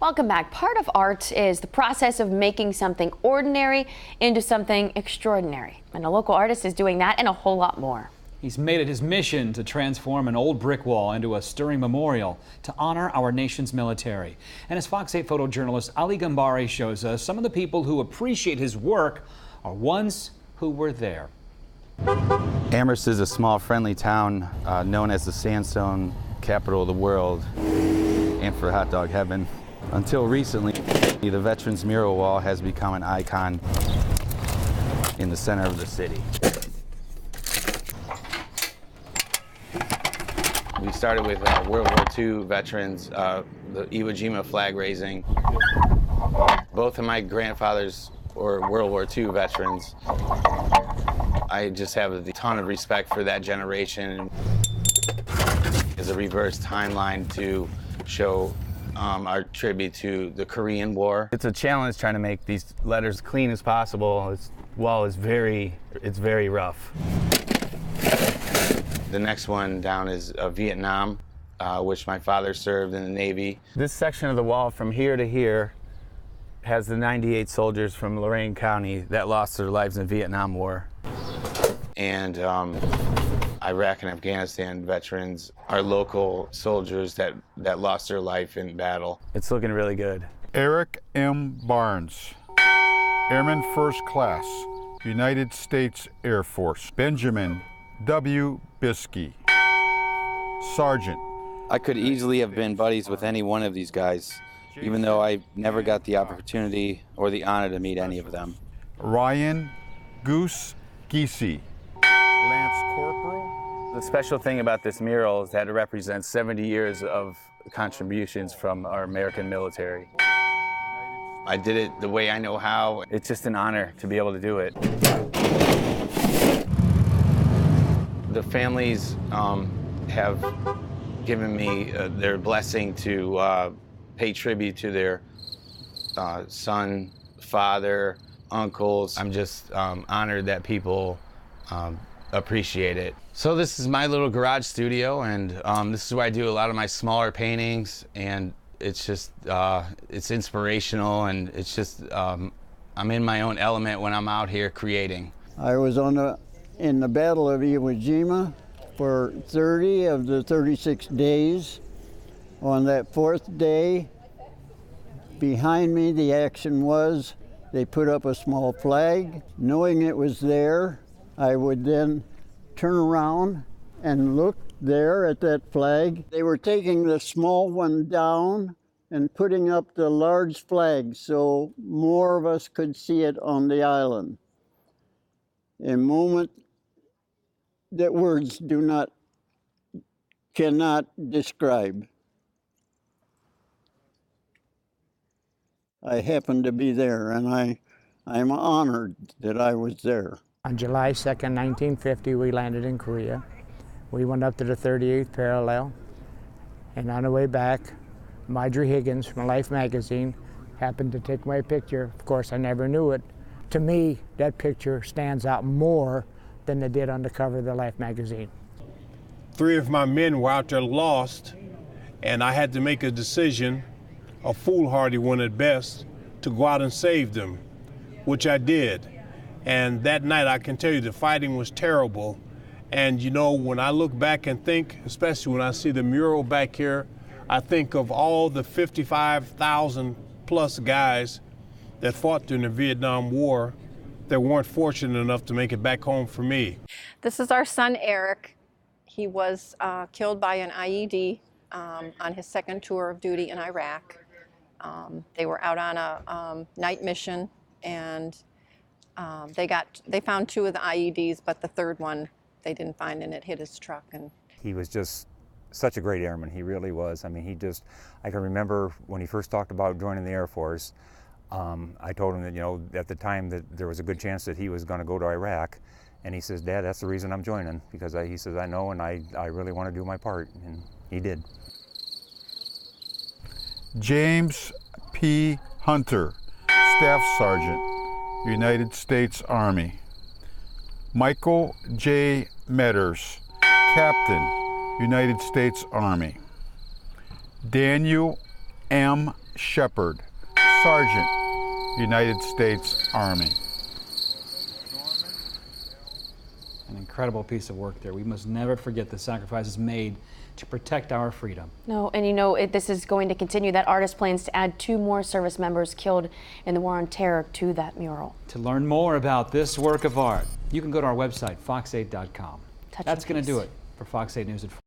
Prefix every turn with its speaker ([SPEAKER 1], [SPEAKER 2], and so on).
[SPEAKER 1] Welcome back. Part of art is the process of making something ordinary into something extraordinary. And a local artist is doing that and a whole lot more.
[SPEAKER 2] He's made it his mission to transform an old brick wall into a stirring memorial to honor our nation's military. And as Fox 8 photojournalist Ali Gambari shows us, some of the people who appreciate his work are ones who were there.
[SPEAKER 3] Amherst is a small, friendly town known as the sandstone capital of the world and for hot dog heaven. Until recently, the Veterans Mural Wall has become an icon in the center of the city. We started with World War II veterans, the Iwo Jima flag raising. Both of my grandfathers were World War II veterans. I just have a ton of respect for that generation. It's a reverse timeline to show our tribute to the Korean War. It's a challenge trying to make these letters clean as possible. This wall is very rough. The next one down is Vietnam, which my father served in the Navy. This section of the wall from here to here has the 98 soldiers from Lorain County that lost their lives in the Vietnam War. And Iraq and Afghanistan veterans are local soldiers that lost their life in battle. It's looking really good.
[SPEAKER 4] Eric M. Barnes, Airman First Class, United States Air Force. Benjamin W. Biskey, Sergeant.
[SPEAKER 3] I could easily have been buddies with any one of these guys, even though I never got the opportunity or the honor to meet any of them.
[SPEAKER 4] Ryan Goose Giese, Lance Corporal.
[SPEAKER 3] The special thing about this mural is that it represents 70 years of contributions from our American military. I did it the way I know how. It's just an honor to be able to do it. The families have given me their blessing to pay tribute to their son, father, uncles. I'm just honored that people appreciate it. So this is my little garage studio, and this is where I do a lot of my smaller paintings, and it's just, it's inspirational, and it's just, I'm in my own element when I'm out here creating.
[SPEAKER 5] I was in the Battle of Iwo Jima for 30 of the 36 days. On that fourth day, behind me the action was, they put up a small flag. Knowing it was there, I would then turn around and look there at that flag. They were taking the small one down and putting up the large flag so more of us could see it on the island. A moment that words cannot describe. I happened to be there, and I'm honored that I was there.
[SPEAKER 6] On July 2nd, 1950, we landed in Korea. We went up to the 38th parallel, and on the way back, Marjorie Higgins from Life magazine happened to take my picture. Of course, I never knew it. To me, that picture stands out more than it did on the cover of the Life magazine.
[SPEAKER 7] 3 of my men were out there lost, and I had to make a decision, a foolhardy one at best, to go out and save them, which I did. And that night, I can tell you, the fighting was terrible. And you know, when I look back and think, especially when I see the mural back here, I think of all the 55,000 plus guys that fought during the Vietnam War that weren't fortunate enough to make it back home for me.
[SPEAKER 8] This is our son, Eric. He was killed by an IED on his second tour of duty in Iraq. They were out on a night mission, and they found 2 of the IEDs, but the third one they didn't find, and it hit his truck. And
[SPEAKER 9] he was just such a great airman. He really was. I mean, I can remember when he first talked about joining the Air Force, I told him that, you know, at the time that there was a good chance that he was going to go to Iraq. And he says, Dad, that's the reason I'm joining, because he says, I know, and I really want to do my part. And he did.
[SPEAKER 4] James P. Hunter, Staff Sergeant, United States Army. Michael J. Metters, Captain, United States Army. Daniel M. Shepard, Sergeant, United States Army.
[SPEAKER 2] An incredible piece of work there. We must never forget the sacrifices made to protect our freedom.
[SPEAKER 1] No, and you know, this is going to continue. That artist plans to add 2 more service members killed in the War on Terror to that mural.
[SPEAKER 2] To learn more about this work of art, you can go to our website, fox8.com. That's going to do it for Fox 8 News at 4.